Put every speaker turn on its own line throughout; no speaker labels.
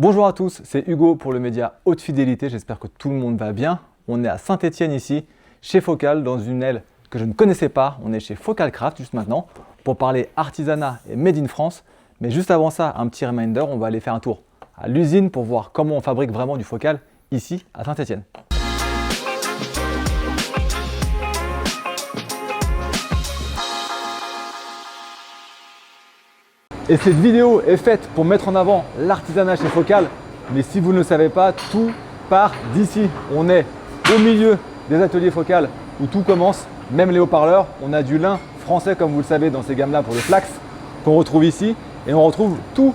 Bonjour à tous, c'est Hugo pour le média Haute Fidélité, j'espère que tout le monde va bien. On est à Saint-Étienne ici, chez Focal, dans une aile que je ne connaissais pas. On est chez Focal Craft juste maintenant pour parler artisanat et Made in France. Mais juste avant ça, un petit reminder, on va aller faire un tour à l'usine pour voir comment on fabrique vraiment du Focal ici à Saint-Étienne. Et cette vidéo est faite pour mettre en avant l'artisanat chez Focal. Mais si vous ne le savez pas, tout part d'ici. On est au milieu des ateliers Focal où tout commence, même les haut-parleurs. On a du lin français, comme vous le savez, dans ces gammes-là pour le flax qu'on retrouve ici. Et on retrouve tous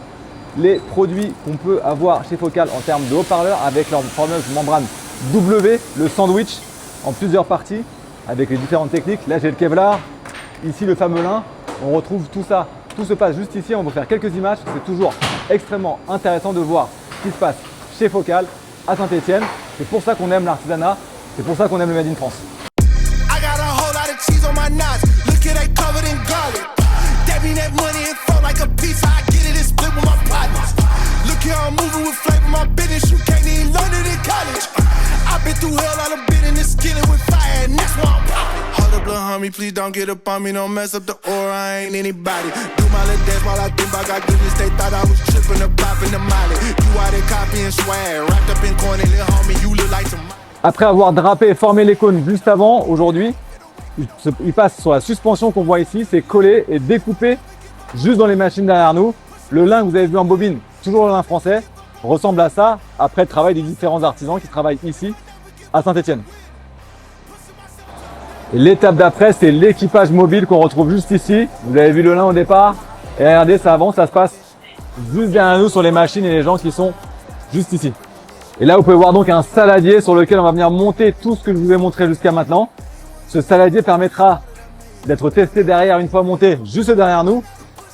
les produits qu'on peut avoir chez Focal en termes de haut-parleurs avec leur fameuse membrane W, le sandwich en plusieurs parties avec les différentes techniques. Là, j'ai le Kevlar, ici le fameux lin. On retrouve tout ça. Tout se passe juste ici, on va faire quelques images, c'est toujours extrêmement intéressant de voir ce qui se passe chez Focal, à Saint-Étienne. C'est pour ça qu'on aime l'artisanat, c'est pour ça qu'on aime le Made in France.
Please don't get up on me, don't mess up the aura, I ain't anybody. Do my little dance while I think I got goodness. They thought I was tripping up, popping the molly. You out there copying swag, wrapped up in corny, little homie, you look like some.
Après avoir drapé et formé les cônes juste avant, aujourd'hui, il passe sur la suspension qu'on voit ici, c'est collé et découpé juste dans les machines derrière nous. Le lin que vous avez vu en bobine, toujours le lin français, ressemble à ça après le travail des différents artisans qui travaillent ici à Saint-Étienne. Et l'étape d'après, c'est l'équipage mobile qu'on retrouve juste ici. Vous avez vu le lin au départ. Et regardez, ça avance, ça se passe juste derrière nous sur les machines et les gens qui sont juste ici. Et là, vous pouvez voir donc un saladier sur lequel on va venir monter tout ce que je vous ai montré jusqu'à maintenant. Ce saladier permettra d'être testé derrière une fois monté juste derrière nous.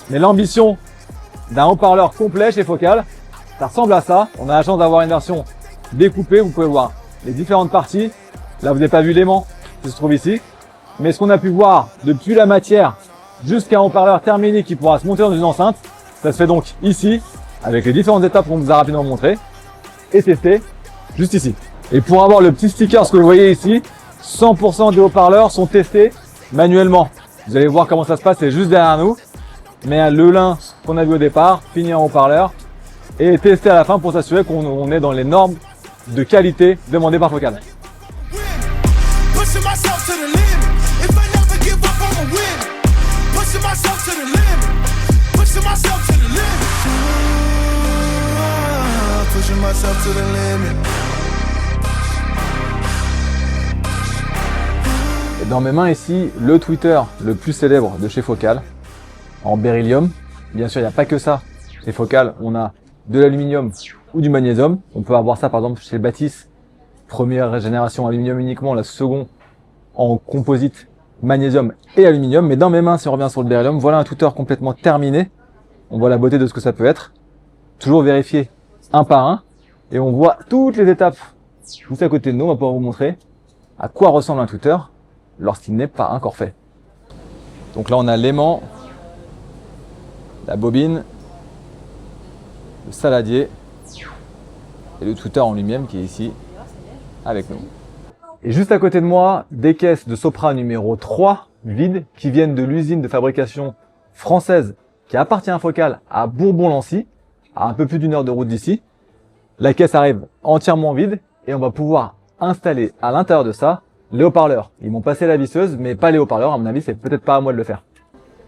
Mais l'ambition d'un haut-parleur complet chez Focal, ça ressemble à ça. On a la chance d'avoir une version découpée. Vous pouvez voir les différentes parties. Là, vous n'avez pas vu l'aimant qui se trouve ici. Mais ce qu'on a pu voir depuis la matière jusqu'à un haut-parleur terminé qui pourra se monter dans une enceinte, ça se fait donc ici, avec les différentes étapes qu'on vous a rapidement montrées, et testé juste ici. Et pour avoir le petit sticker, ce que vous voyez ici, 100% des haut-parleurs sont testés manuellement. Vous allez voir comment ça se passe, c'est juste derrière nous. Mais le lin qu'on a vu au départ, fini en haut-parleur, et testé à la fin pour s'assurer qu'on est dans les normes de qualité demandées par Focal. Et dans mes mains ici, le tweeter le plus célèbre de chez Focal, en beryllium. Bien sûr, il n'y a pas que ça. Chez Focal, on a de l'aluminium ou du magnésium. On peut avoir ça par exemple chez Baptiste, première génération aluminium uniquement, la seconde en composite magnésium et aluminium. Mais dans mes mains, si on revient sur le beryllium, voilà un tweeter complètement terminé. On voit la beauté de ce que ça peut être. Toujours vérifié un par un. Et on voit toutes les étapes juste à côté de nous. On va pouvoir vous montrer à quoi ressemble un tweeter lorsqu'il n'est pas encore fait. Donc là, on a l'aimant, la bobine, le saladier et le tweeter en lui-même qui est ici avec nous. Et juste à côté de moi, des caisses de Sopra numéro 3 vides qui viennent de l'usine de fabrication française qui appartient à Focal à Bourbon-Lancy, à un peu plus d'1 heure de route d'ici. La caisse arrive entièrement vide et on va pouvoir installer à l'intérieur de ça les haut-parleurs. Ils m'ont passé la visseuse, mais pas les haut-parleurs. À mon avis, c'est peut-être pas à moi de le faire.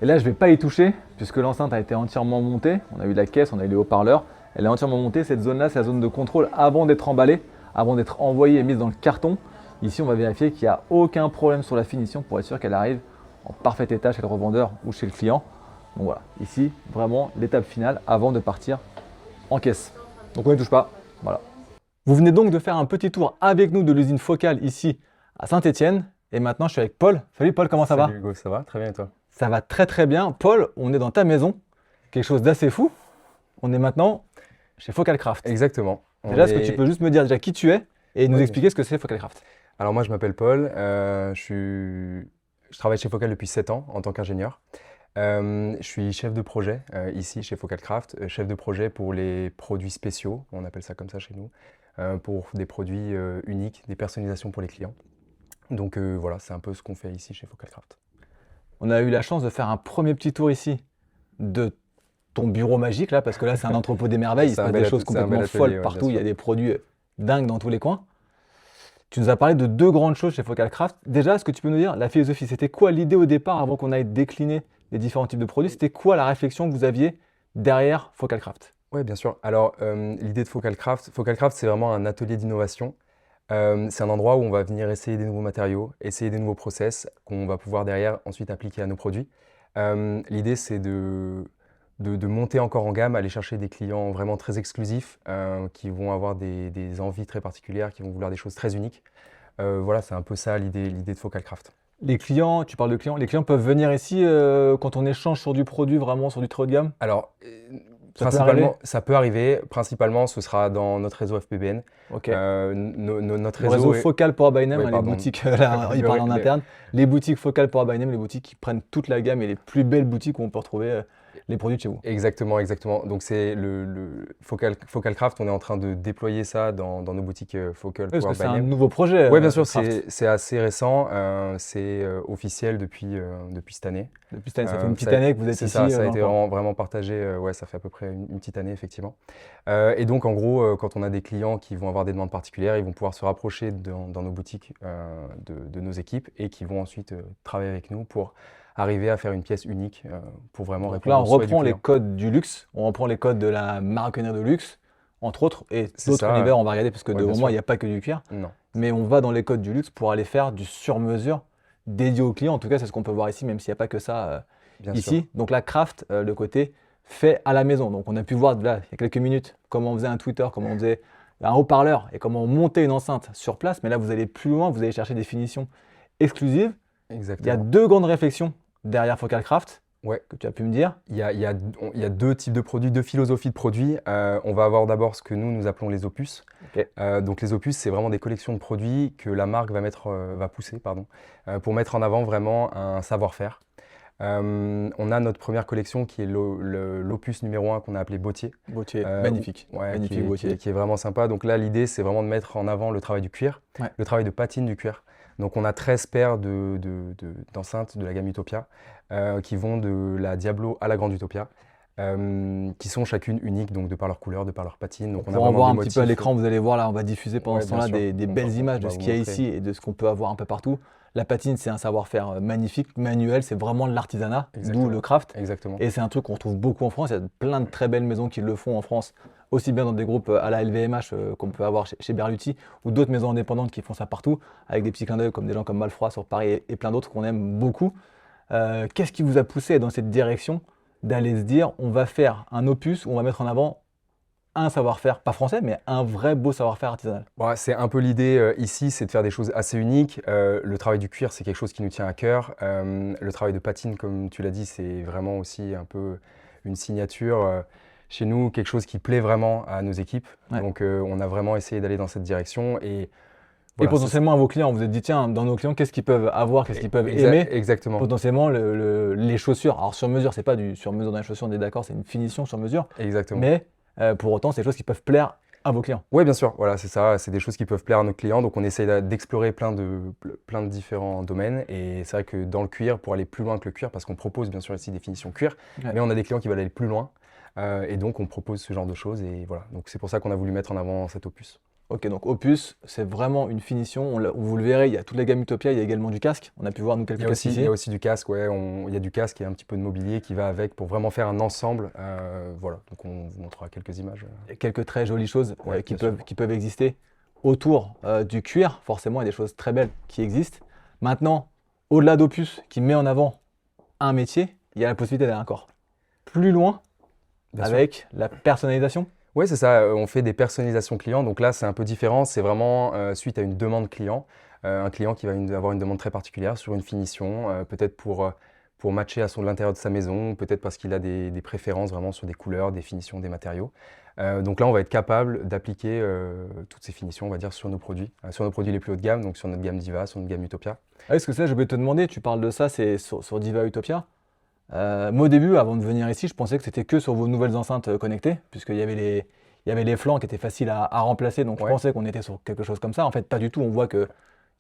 Et là, je vais pas y toucher puisque l'enceinte a été entièrement montée. On a eu la caisse, on a eu les haut-parleurs. Elle est entièrement montée. Cette zone-là, c'est la zone de contrôle avant d'être emballée, avant d'être envoyée et mise dans le carton. Ici, on va vérifier qu'il n'y a aucun problème sur la finition pour être sûr qu'elle arrive en parfait état chez le revendeur ou chez le client. Donc voilà, ici, vraiment l'étape finale avant de partir en caisse. Donc on ne touche pas, voilà. Vous venez donc de faire un petit tour avec nous de l'usine Focal ici à Saint-Étienne. Et maintenant, je suis avec Paul. Salut Paul, comment ça va?
Salut Hugo, ça va? Très bien et toi?
Ça va très très bien. Paul, on est dans ta maison, quelque chose d'assez fou. On est maintenant chez Focal Craft.
Exactement.
Déjà, est-ce que tu peux juste me dire déjà qui tu es et nous expliquer ce que c'est Focal Craft?
Alors moi, je m'appelle Paul, je travaille chez Focal depuis 7 ans en tant qu'ingénieur. Je suis chef de projet ici chez Focal Craft, chef de projet pour les produits spéciaux, on appelle ça comme ça chez nous, pour des produits uniques, des personnalisations pour les clients. Donc voilà, c'est un peu ce qu'on fait ici chez Focal Craft.
On a eu la chance de faire un premier petit tour ici de ton bureau magique là, parce que là c'est un entrepôt des merveilles, il se passe des choses complètement folles partout, il y a des produits dingues dans tous les coins. Tu nous as parlé de 2 grandes choses chez Focal Craft. Déjà, est-ce que tu peux nous dire la philosophie, c'était quoi l'idée au départ avant qu'on aille décliner les différents types de produits? C'était quoi la réflexion que vous aviez derrière Focal Craft?
Oui, bien sûr. Alors, l'idée de Focal Craft, c'est vraiment un atelier d'innovation. C'est un endroit où on va venir essayer des nouveaux matériaux, essayer des nouveaux process qu'on va pouvoir derrière ensuite appliquer à nos produits. L'idée, c'est de monter encore en gamme, aller chercher des clients vraiment très exclusifs qui vont avoir des envies très particulières, qui vont vouloir des choses très uniques. Voilà, c'est un peu ça l'idée de Focal Craft.
Les clients, tu parles de clients, les clients peuvent venir ici quand on échange sur du produit, vraiment sur du très haut de gamme?
Alors,
Ça peut arriver
ça peut arriver. Principalement, ce sera dans notre réseau FPBN.
Ok.
Notre
Le réseau
est-
Focal Power by Name,
Ouais,
hein, les
pardon.
boutiques, là, il parle en
Ouais,
interne. Les boutiques Focal Power by Name, les boutiques qui prennent toute la gamme et les plus belles boutiques où on peut retrouver les produits de chez vous.
Exactement, exactement. Donc c'est le Focal Craft, on est en train de déployer ça dans nos boutiques Focal
Oui, parce
Power
que
by
c'est un
Name.
nouveau projet.
Oui, bien sûr,
Craft.
c'est assez récent, c'est officiel depuis cette année.
Depuis cette année, ça fait une
Euh,
petite
ça-
année que vous êtes
C'est
ici.
ça, ça a
dans
été
le coin.
vraiment partagé, ouais, ça fait à peu près une petite année, effectivement. Et donc, en gros, quand on a des clients qui vont avoir des demandes particulières, ils vont pouvoir se rapprocher dans nos boutiques de nos équipes et qui vont ensuite travailler avec nous pour arriver à faire une pièce unique pour vraiment
Donc
répondre
là, on
aux souhaits du
reprend les
client.
codes du luxe, on reprend les codes de la maroquinerie de luxe, entre autres, et
C'est
d'autres
ça,
univers, on va regarder, parce que
ouais,
de
bien
moment,
sûr.
il n'y a pas que du cuir.
Non,
Mais on va dans les codes du luxe pour aller faire du sur-mesure dédié au client. En tout cas, c'est ce qu'on peut voir ici, même s'il n'y a pas que ça
bien sûr.
ici. Donc la craft, le côté fait à la maison. Donc on a pu voir là, il y a quelques minutes comment on faisait un tweeter, comment on faisait un haut-parleur et comment on montait une enceinte sur place. Mais là, vous allez plus loin, vous allez chercher des finitions exclusives. Il y a
Exactement.
2 grandes réflexions derrière Focal Craft
Ouais.
que tu as pu me dire.
Il y a 2 types de produits, 2 philosophies de produits. On va avoir d'abord ce que nous appelons les opus.
Ok.
Donc les opus, c'est vraiment des collections de produits que la marque va pousser, pour mettre en avant vraiment un savoir-faire. On a notre première collection qui est l'opus numéro 1 qu'on a appelé Bottier.
Bottier,
Euh,
magnifique.
Ouais,
Magnifique Bottier.
qui est vraiment sympa. Donc là, l'idée, c'est vraiment de mettre en avant le travail du cuir,
Ouais.
le travail de patine du cuir. Donc on a 13 paires d'enceintes de la gamme Utopia qui vont de la Diablo à la Grande Utopia, qui sont chacune uniques donc de par leur couleur, de par leur patine. Donc
On
a
pourra en
vraiment
voir
des
un petit peu à
motifs,
l'écran, vous allez voir là, on va diffuser pendant
Ouais,
ce temps-là
bien sûr.
des
On
belles
va-
images
on
de
va
ce
vous
qu'il y a
montrer.
ici et de ce qu'on peut avoir un peu partout. La patine, c'est un savoir-faire magnifique, manuel, c'est vraiment de l'artisanat, d'où
Exactement.
le craft.
Exactement.
Et c'est un truc qu'on retrouve beaucoup en France. Il y a plein de très belles maisons qui le font en France, aussi bien dans des groupes à la LVMH qu'on peut avoir chez Berluti, ou d'autres maisons indépendantes qui font ça partout, avec des petits clins d'œil comme des gens comme Malfroid sur Paris et plein d'autres qu'on aime beaucoup. Qu'est-ce qui vous a poussé dans cette direction d'aller se dire on va faire un opus où on va mettre en avant un savoir-faire, pas français, mais un vrai beau savoir-faire artisanal?
Ouais, c'est un peu l'idée ici, c'est de faire des choses assez uniques. Le travail du cuir, c'est quelque chose qui nous tient à cœur. Le travail de patine, comme tu l'as dit, c'est vraiment aussi un peu une signature chez nous, quelque chose qui plaît vraiment à nos équipes.
Ouais.
Donc on a vraiment essayé d'aller dans cette direction. Et
Et
voilà,
potentiellement à vos clients, vous vous êtes dit tiens, dans nos clients, qu'est-ce qu'ils peuvent avoir, qu'est-ce qu'ils peuvent
Exa-
aimer?
Exactement.
Potentiellement les chaussures. Alors sur mesure, c'est pas du sur mesure dans les chaussures, on est d'accord, c'est une finition sur mesure.
Exactement.
Mais pour autant, c'est des choses qui peuvent plaire à vos clients.
Oui, bien sûr, voilà, c'est ça, c'est des choses qui peuvent plaire à nos clients, donc on essaye d'explorer plein de différents domaines, et c'est vrai que dans le cuir, pour aller plus loin que le cuir, parce qu'on propose bien sûr ici des finitions cuir,
Ouais.
mais on a des clients qui veulent aller plus loin, et donc on propose ce genre de choses, et voilà, donc c'est pour ça qu'on a voulu mettre en avant cet opus.
Ok, donc Opus, c'est vraiment une finition. Vous le verrez, il y a toute la gamme Utopia, il y a également du casque. On a pu voir nous quelques casques
Il
ici.
y a aussi du casque, ouais, il y a du casque et un petit peu de mobilier qui va avec pour vraiment faire un ensemble, voilà, donc on vous montrera quelques images.
Et quelques très jolies choses
Ouais,
qui,
bien sûr.
qui peuvent exister autour du cuir. Forcément, il y a des choses très belles qui existent. Maintenant, au-delà d'Opus qui met en avant un métier, il y a la possibilité d'aller encore plus loin
Bien sûr.
avec la personnalisation.
Oui, c'est ça, on fait des personnalisations clients, donc là c'est un peu différent, c'est vraiment suite à une demande client, un client qui va avoir une demande très particulière sur une finition, peut-être pour matcher à l'intérieur de sa maison, peut-être parce qu'il a des préférences vraiment sur des couleurs, des finitions, des matériaux. Donc là on va être capable d'appliquer toutes ces finitions, on va dire, sur nos produits les plus haut de gamme, donc sur notre gamme Diva, sur notre gamme Utopia.
Ah, est-ce que ça, je vais te demander, tu parles de ça, c'est sur Diva Utopia. Moi au début, avant de venir ici, je pensais que c'était que sur vos nouvelles enceintes connectées, puisqu'il y avait les flancs qui étaient faciles à remplacer, donc je
Ouais.
pensais qu'on était sur quelque chose comme ça. En fait, pas du tout. On voit qu'il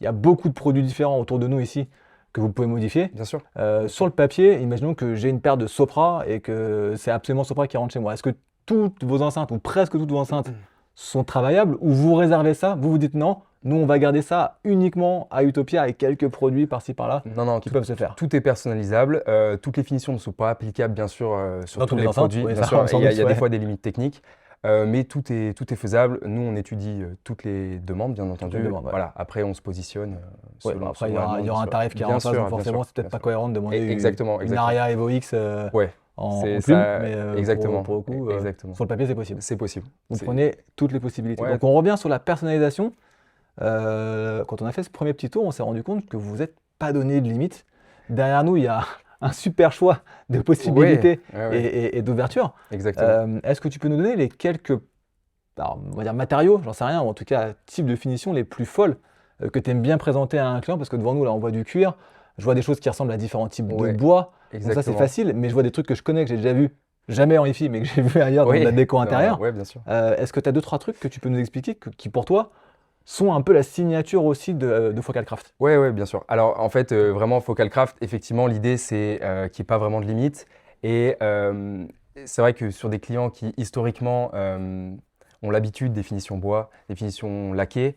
y a beaucoup de produits différents autour de nous ici que vous pouvez modifier.
Bien sûr.
Sur le papier, imaginons que j'ai une paire de Sopra et que c'est absolument Sopra qui rentre chez moi. Est-ce que toutes vos enceintes, ou presque toutes vos enceintes, sont travaillables, ou vous réservez ça, vous vous dites non, nous on va garder ça uniquement à Utopia avec quelques produits par-ci par-là
Non,
qui peuvent se faire.
tout est personnalisable. Toutes les finitions ne sont pas applicables, bien sûr, sur
Dans
tous
toutes
les
les enceintes,
produits.
oui,
Bien
ça,
sûr,
on s'en
il y a
doute,
des
ouais.
fois des limites techniques, mais tout est faisable. Nous, on étudie toutes les demandes, bien entendu.
demandes, ouais.
Voilà. Après, on se positionne
Ouais,
selon,
après,
selon
il y
la
aura,
demande,
il y aura un
bien sûr.
tarif qui est en
Bien
face,
sûr,
donc
bien
forcément,
sûr,
c'est peut-être
bien
pas
sûr.
cohérent de demander
Exactement,
une
exactement.
Aria Evo X
Ouais,
en
c'est
plume,
ça,
mais
exactement,
pour le coup,
exactement.
sur le papier, c'est possible.
C'est possible.
Vous
C'est-
prenez toutes les possibilités.
Ouais.
Donc on revient sur la personnalisation. Quand on a fait ce premier petit tour, on s'est rendu compte que vous n'êtes pas donné de limite. Derrière nous, il y a un super choix de possibilités
Ouais, ouais,
et d'ouverture.
exactement.
Est-ce que tu peux nous donner les quelques, alors, on va dire matériaux, j'en sais rien, ou en tout cas types de finition les plus folles que tu aimes bien présenter à un client? Parce que devant nous, là, on voit du cuir, je vois des choses qui ressemblent à différents types de
Ouais,
bois. Donc ça, c'est
exactement.
facile, mais je vois des trucs que je connais, que j'ai déjà vu, jamais en hi-fi, mais que j'ai vu ailleurs dans
Oui,
de la déco
non,
intérieure.
ouais, bien sûr.
Est-ce que tu as 2-3 trucs que tu peux nous expliquer qui, pour toi, sont un peu la signature aussi de Focal Craft?
Ouais, ouais, bien sûr. Alors, en fait, vraiment, Focal Craft, effectivement, l'idée, c'est qu'il n'y ait pas vraiment de limite. Et c'est vrai que sur des clients qui, historiquement, ont l'habitude des finitions bois, des finitions laquées,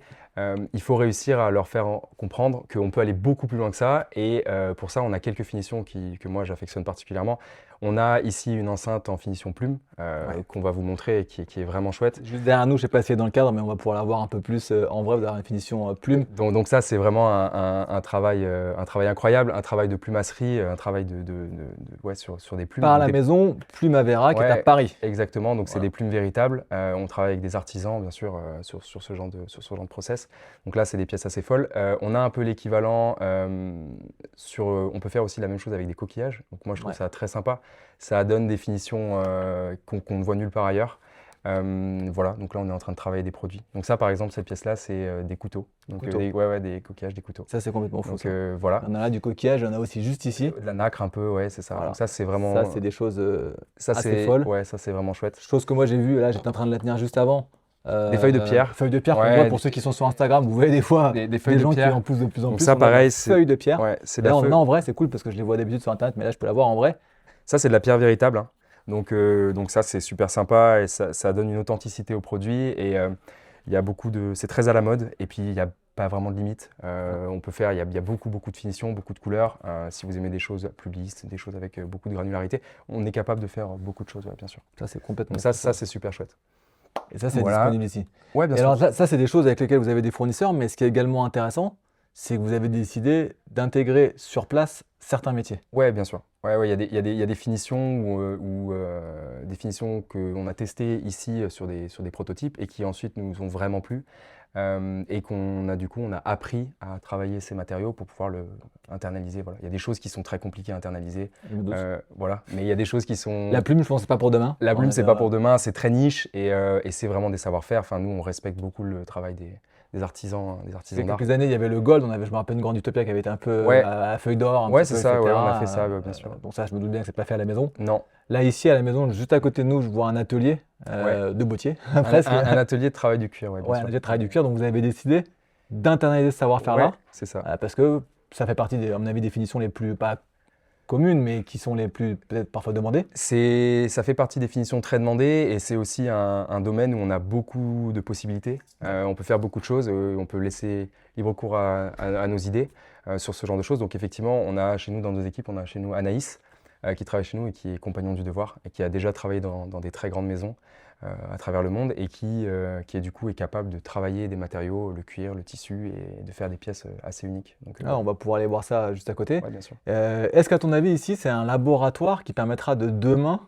il faut réussir à leur faire comprendre qu'on peut aller beaucoup plus loin que ça. Et pour ça, on a quelques finitions que moi, j'affectionne particulièrement. On a ici une enceinte en finition plume qu'on va vous montrer et qui est vraiment chouette.
Juste derrière nous, je sais pas si c'est dans le cadre, mais on va pouvoir la voir un peu plus en vrai, vous avez une finition plume.
Donc ça, c'est vraiment un travail incroyable, un travail de plumasserie, un travail ouais, sur des plumes.
Par
Donc
la
des-
maison, Plume à Vera, qui est à
Ouais,
Paris.
Exactement, donc c'est
Voilà.
des plumes véritables. On travaille avec des artisans, bien sûr, sur ce genre de process. Donc là, c'est des pièces assez folles. On a un peu l'équivalent on peut faire aussi la même chose avec des coquillages. Donc moi, je trouve
Ouais.
ça très sympa. Ça donne des finitions qu'on ne voit nulle part ailleurs. Voilà, donc là, on est en train de travailler des produits. Donc ça, par exemple, cette pièce-là, c'est des couteaux. Donc
Couteaux.
des coquillages, des couteaux.
Ça, c'est complètement fou.
Donc
Ça.
voilà.
On a là du coquillage, on a aussi juste ici.
De la nacre un peu, ouais, c'est ça.
Voilà.
Donc ça, c'est vraiment.
Ça, c'est des choses
ça,
assez
c'est
folles.
Ouais, ça, c'est vraiment chouette.
Chose que moi j'ai vue, là, j'étais en train de la tenir juste avant.
Des feuilles de pierre.
Feuilles de pierre, qu'on
Ouais,
voit pour ceux qui sont sur Instagram. Vous voyez des fois
Des feuilles de
gens
pierre.
qui en poussent de plus en
Donc
plus.
ça,
On a
pareil,
des feuilles de pierre.
Ouais, c'est de
Là,
la
on en
feuille.
a en vrai, c'est cool parce que je les vois d'habitude sur Internet, mais là, je peux la voir en vrai.
Ça, c'est de la pierre véritable, hein. Donc ça, c'est super sympa et ça donne une authenticité au produit. Et il y a c'est très à la mode. Et puis, il n'y a pas vraiment de limite. On peut faire, il y a beaucoup de finitions, beaucoup de couleurs. Si vous aimez des choses plus lisses, des choses avec beaucoup de granularité, on est capable de faire beaucoup de choses, ouais, bien sûr.
Ça, c'est complètement
Donc ça,
fou,
c'est super chouette.
Et ça, c'est
Voilà.
disponible ici.
Ouais, bien
Et
sûr.
alors, ça, c'est des choses avec lesquelles vous avez des fournisseurs, mais ce qui est également intéressant, c'est que vous avez décidé d'intégrer sur place certains métiers.
Ouais, bien sûr. Ouais, ouais, il y a des finitions des finitions qu'on a testées ici sur des prototypes et qui ensuite nous ont vraiment plu. Et on a appris à travailler ces matériaux pour pouvoir le internaliser. Voilà. Il y a des choses qui sont très compliquées à internaliser.
Je me doute.
Voilà. Mais il y a des choses qui sont.
La plume, je pense, c'est pas pour demain.
La plume,
On
c'est
va
pas
dire,
pour demain, c'est très niche et c'est vraiment des savoir-faire. Enfin, nous, on respecte beaucoup le travail des artisans
Il y a
d'art.
quelques années, il y avait le gold, je me rappelle une grande Utopia qui avait été un peu
Ouais.
à feuille d'or. un
Ouais,
petit
c'est
peu,
ça, ouais,
etc.
on a fait ça, bien sûr.
Donc ça, je me doute bien que c'est pas fait à la maison.
Non,
Là, ici, à la maison, juste à côté de nous, je vois un atelier de bottier, presque.
un atelier de travail du cuir, ouais, bien
Ouais, un
sûr.
atelier de travail du cuir. Donc vous avez décidé d'internaliser ce savoir-faire-là,
Ouais, c'est ça.
parce que ça fait partie, à mon avis, des finitions les plus, pas communes, mais qui sont les plus peut-être parfois demandées.
Ça fait partie des finitions très demandées et c'est aussi un domaine où on a beaucoup de possibilités. On peut faire beaucoup de choses, on peut laisser libre cours à nos idées sur ce genre de choses. Donc effectivement, on a chez nous, dans nos équipes, on a chez nous Anaïs qui travaille chez nous et qui est compagnon du devoir et qui a déjà travaillé dans des très grandes maisons à travers le monde et qui est du coup est capable de travailler des matériaux, le cuir, le tissu et de faire des pièces assez uniques. Donc,
On va pouvoir aller voir ça juste à côté.
ouais, bien sûr.
Est-ce qu'à ton avis, ici, c'est un laboratoire qui permettra de demain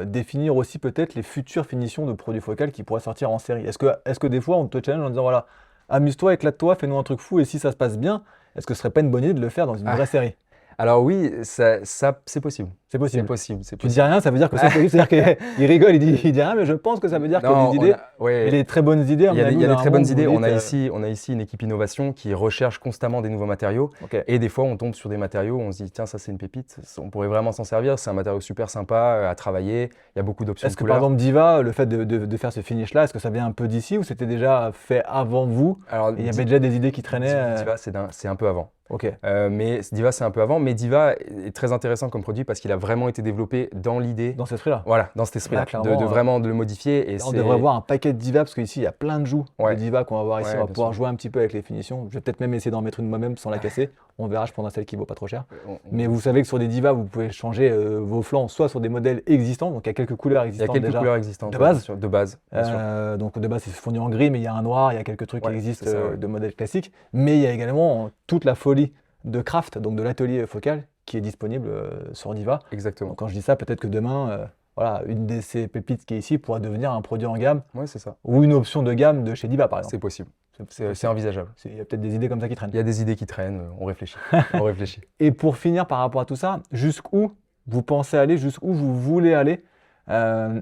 définir aussi peut-être les futures finitions de produits Focal qui pourraient sortir en série? Est-ce que des fois, on te challenge en disant, voilà, amuse-toi, éclate-toi, fais-nous un truc fou, et si ça se passe bien, est-ce que ce serait pas une bonne idée de le faire dans une vraie série?
Alors oui, ça c'est possible.
C'est
C'est
possible.
possible, c'est
Tu dis
possible.
rien, ça veut dire que c'est possible. C'est-à-dire qu'il rigole, il dit rien, mais je pense que ça veut dire qu'il y a
Non,
des
on
idées.
a- ouais.
Et les très bonnes idées, à
Il y
mon
a des,
avis,
il y a des
au bout
très
d'un
bonnes
moment,
idées.
vous
On a
dites,
ici une équipe innovation qui recherche constamment des nouveaux matériaux.
ok.
Et des fois, on tombe sur des matériaux où on se dit, tiens, ça c'est une pépite, on pourrait vraiment s'en servir. C'est un matériau super sympa à travailler. Il y a beaucoup d'options de
Est-ce que par
couleurs.
exemple Diva, le fait de faire ce finish-là, est-ce que ça vient un peu d'ici ou c'était déjà fait avant vous
Alors,
et il y avait déjà des idées qui traînaient
Diva, c'est un peu avant.
Ok.
Mais Diva, c'est un peu avant. Mais Diva est très intéressant comme produit parce qu'il a vraiment été développé dans l'idée,
Dans cet esprit-là.
voilà, dans cet esprit-là,
Là, clairement,
de vraiment de le modifier. Et
Là, on
c'est-
devrait voir un paquet de Diva parce qu'ici il y a plein de joues
Ouais.
de Diva qu'on va voir ici.
Ouais,
On va
bien
pouvoir
sûr.
jouer un petit peu avec les finitions. Je vais peut-être même essayer d'en mettre une moi-même sans la casser. On verra, je prendrai celle qui vaut pas trop cher. Mais vous savez que sur des Diva, vous pouvez changer vos flancs soit sur des modèles existants, donc il y a quelques couleurs
il y a
existantes
quelques
déjà.
couleurs existantes.
De
ouais,
base
bien sûr, de base, bien sûr.
Donc de base c'est fondu en gris, mais il y a un noir, il y a quelques trucs
Ouais,
qui existent
c'est ça, ouais.
de modèles classiques. Mais il y a également toute la folie de Craft, donc de l'atelier Focal, qui est disponible sur Diva.
Exactement.
Donc quand je dis ça, peut-être que demain, voilà, une de ces pépites qui est ici pourra devenir un produit en gamme
Ouais, c'est ça.
ou une option de gamme de chez Diva par exemple.
C'est possible.
C'est
C'est envisageable.
Il y a peut-être des idées comme ça qui traînent.
Il y a des idées qui traînent, on réfléchit. On réfléchit.
Et pour finir par rapport à tout ça, jusqu'où vous pensez aller, jusqu'où vous voulez aller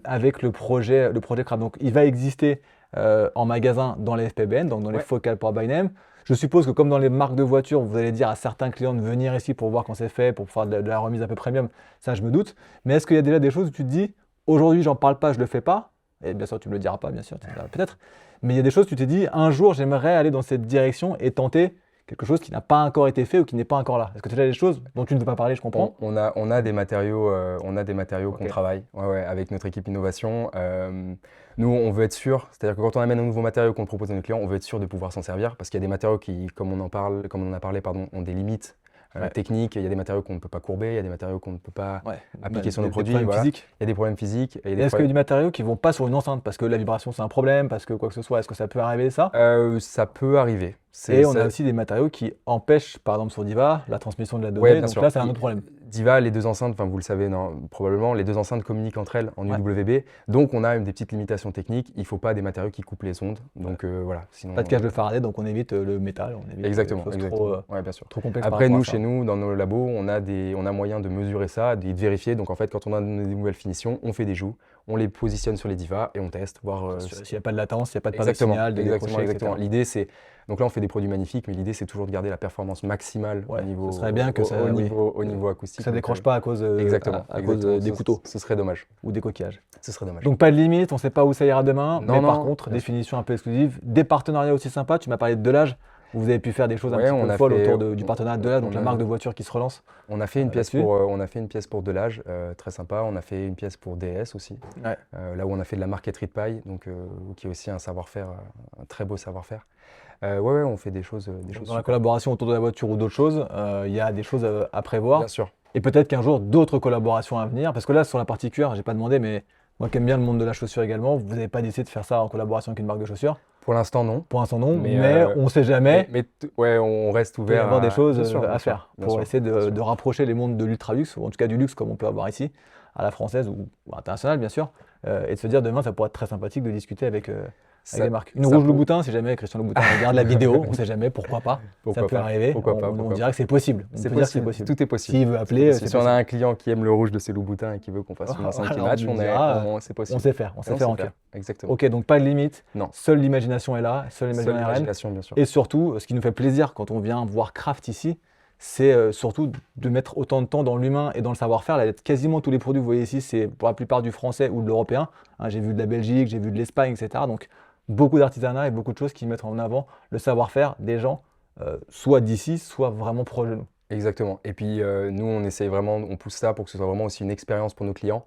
avec le projet Craft. Donc il va exister en magasin dans les FPBN, donc dans les
Ouais.
Focal Power by Name. Je suppose que comme dans les marques de voitures, vous allez dire à certains clients de venir ici pour voir quand c'est fait, pour faire de la remise un peu premium, ça je me doute. Mais est-ce qu'il y a déjà des choses où tu te dis, aujourd'hui j'en parle pas, je le fais pas, et bien sûr tu me le diras pas, bien sûr, tu me diras peut-être, mais il y a des choses où tu t'es dit, un jour j'aimerais aller dans cette direction et tenter quelque chose qui n'a pas encore été fait ou qui n'est pas encore là. Est-ce que tu as des choses dont tu ne veux pas parler, je comprends.
On a des matériaux, qu'on
Ok.
travaille ouais, avec notre équipe innovation. Nous, on veut être sûr, c'est-à-dire que quand on amène un nouveau matériau qu'on propose à nos clients, on veut être sûr de pouvoir s'en servir parce qu'il y a des matériaux qui, comme on en a parlé, pardon, ont des limites
Ouais.
techniques. Il y a des matériaux qu'on ne peut pas courber, il y a des matériaux qu'on ne peut pas
Ouais.
appliquer sur nos
Des
produits.
problèmes
Voilà.
physiques.
Il y a des problèmes physiques. Et
Et
des
est-ce qu'il y a
problèmes-
du matériau qui ne vont pas sur une enceinte parce que la vibration c'est un problème, parce que quoi que ce soit, est-ce que ça peut arriver ça?
Ça peut arriver.
Et on
ça-
a aussi des matériaux qui empêchent, par exemple sur Diva, la transmission de la donnée.
Ouais, bien
donc
sûr.
là, c'est un autre problème.
Diva, les deux enceintes, enfin vous le savez probablement, les deux enceintes communiquent entre elles en
Ouais.
UWB. Donc on a des petites limitations techniques. Il ne faut pas des matériaux qui coupent les ondes. Donc voilà. Sinon,
Pas de cage de Faraday, donc on évite le métal, on évite
Exactement.
les choses
exactement. Ouais, bien sûr.
trop complexes. par
Après,
rapport
nous,
à ça.
chez nous, dans nos labos, on a moyen de mesurer ça, de vérifier. Donc en fait, quand on a des nouvelles finitions, on fait des joues, on les positionne sur les Divas et on teste, voir.
S'il n'y a pas de latence, s'il n'y a pas de perte de
Exactement,
signal, de
exactement,
décrocher,
exactement.
etc.
L'idée, c'est. Donc là, on fait des produits magnifiques, mais l'idée, c'est toujours de garder la performance maximale
Ouais,
au niveau,
ce serait bien que ça-
au
oui.
niveau acoustique.
Que ça
Donc,
décroche pas à cause,
Exactement.
à cause
exactement.
des couteaux
Ce serait dommage.
ou des coquillages.
Ce serait dommage.
Donc pas de limite, on ne sait pas où ça ira demain,
Non,
mais par
non,
contre,
bien
des
sûr.
finitions un peu exclusives, des partenariats aussi sympas. Tu m'as parlé de Delage, où vous avez pu faire des choses un
Ouais,
petit
on
peu
a
folles
fait-
autour du partenariat de Delage, donc
on
la
a-
marque de voiture qui se relance.
On a fait une pièce
là-dessus.
on a fait une pièce pour Delage, très sympa. On a fait une pièce pour DS aussi,
Ouais.
là où on a fait de la marqueterie de paille, donc qui est aussi un savoir-faire, un très beau savoir-faire. Ouais, on fait des choses
Dans la
super.
collaboration autour de la voiture ou d'autres choses, il y a des choses à prévoir.
Bien sûr.
Et peut-être qu'un jour, d'autres collaborations à venir. Parce que là, sur la partie cuir, j'ai pas demandé, mais moi qui aime bien le monde de la chaussure également, vous n'avez pas décidé de faire ça en collaboration avec une marque de chaussures.
Pour l'instant, non.
Pour l'instant, non.
Mais,
Mais on ne sait jamais.
Ouais, on reste
Il peut y
ouvert
avoir des choses
bien sûr,
à
bien sûr,
faire
bien
pour
sûr,
essayer
bien sûr.
de rapprocher les mondes de l'ultra-luxe, ou en tout cas du luxe comme on peut avoir ici, à la française ou internationale, bien sûr. Et de se dire demain, ça pourrait être très sympathique de discuter avec des marques. Une
ça
rouge
peut-
Louboutin, si jamais Christian Louboutin regarde la vidéo, on ne sait jamais, pourquoi pas.
Pourquoi
ça peut
pas,
arriver.
pourquoi pas,
On
pourquoi
dirait que c'est possible. On
C'est
peut dire que c'est possible.
Tout est possible.
S'il veut appeler, c'est
Si on a
possible.
un client qui aime le rouge de ses Louboutins et qui veut qu'on fasse une enceinte qui
Voilà,
match,
on lui dira,
c'est possible.
On sait faire, on sait faire en cuir.
Exactement.
Ok, donc pas de limite.
Non.
Seule l'imagination est là, seule
Seule
l'imagination est RN.
l'imagination, bien sûr.
Et surtout, ce qui nous fait plaisir quand on vient voir Craft ici, c'est surtout de mettre autant de temps dans l'humain et dans le savoir-faire. Là, quasiment tous les produits que vous voyez ici, c'est pour la plupart du français ou de l'européen. Hein, j'ai vu de la Belgique, j'ai vu de l'Espagne, etc. Donc beaucoup d'artisanat et beaucoup de choses qui mettent en avant le savoir-faire des gens, soit d'ici, soit vraiment proche de nous.
Exactement. Et puis nous, on essaye vraiment, on pousse ça pour que ce soit vraiment aussi une expérience pour nos clients.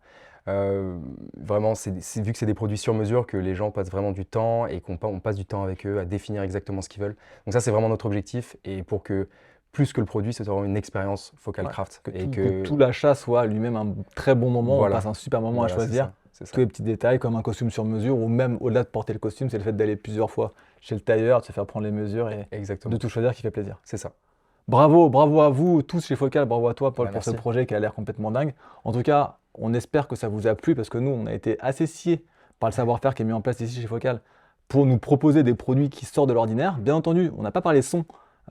Vraiment, vu que c'est des produits sur mesure, que les gens passent vraiment du temps et on passe du temps avec eux à définir exactement ce qu'ils veulent. Donc ça, c'est vraiment notre objectif. Et pour que, plus que le produit, ce soit vraiment une expérience Focal
Ouais,
Craft.
Que,
Et
que tout l'achat soit lui-même un très bon moment,
Voilà.
on passe un super moment
Voilà,
à choisir.
c'est ça.
Tous les petits détails comme un costume sur mesure ou même au-delà de porter le costume, c'est le fait d'aller plusieurs fois chez le tailleur, de se faire prendre les mesures et
Exactement.
de tout choisir qui fait plaisir.
C'est ça.
Bravo à vous tous chez Focal, bravo à toi Paul
Bah,
pour ce
merci.
projet qui a l'air complètement dingue. En tout cas, on espère que ça vous a plu parce que nous, on a été assez sciés par le savoir-faire qui est mis en place ici chez Focal pour nous proposer des produits qui sortent de l'ordinaire. Bien entendu, on n'a pas parlé son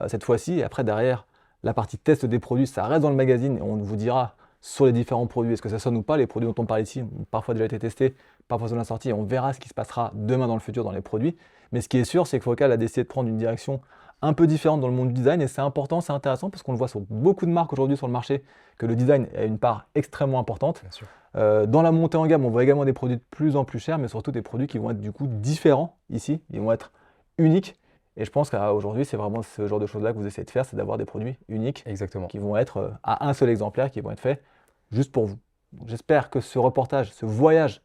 cette fois-ci. Et après, derrière, la partie test des produits, ça reste dans le magazine et on vous dira sur les différents produits. Est-ce que ça sonne ou pas? Les produits dont on parle ici ont parfois déjà été testés, parfois sont sortis, et on verra ce qui se passera demain dans le futur dans les produits. Mais ce qui est sûr, c'est que Focal a décidé de prendre une direction un peu différente dans le monde du design, et c'est important, c'est intéressant, parce qu'on le voit sur beaucoup de marques aujourd'hui sur le marché, que le design a une part extrêmement importante.
Bien sûr.
Dans la montée en gamme, on voit également des produits de plus en plus chers, mais surtout des produits qui vont être du coup différents ici, ils vont être uniques. Et je pense qu'aujourd'hui, c'est vraiment ce genre de choses-là que vous essayez de faire, c'est d'avoir des produits uniques
Exactement.
qui vont être à un seul exemplaire, qui vont être faits juste pour vous. Donc, j'espère que ce reportage, ce voyage,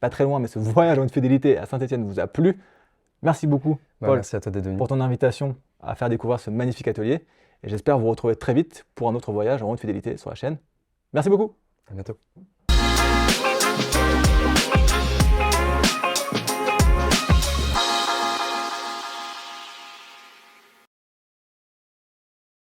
pas très loin, mais ce voyage en haute fidélité à Saint-Étienne vous a plu. Merci beaucoup, Paul,
Merci à toi d'être venu.
pour ton invitation à faire découvrir ce magnifique atelier. Et j'espère vous retrouver très vite pour un autre voyage en haute fidélité sur la chaîne. Merci beaucoup.
À bientôt.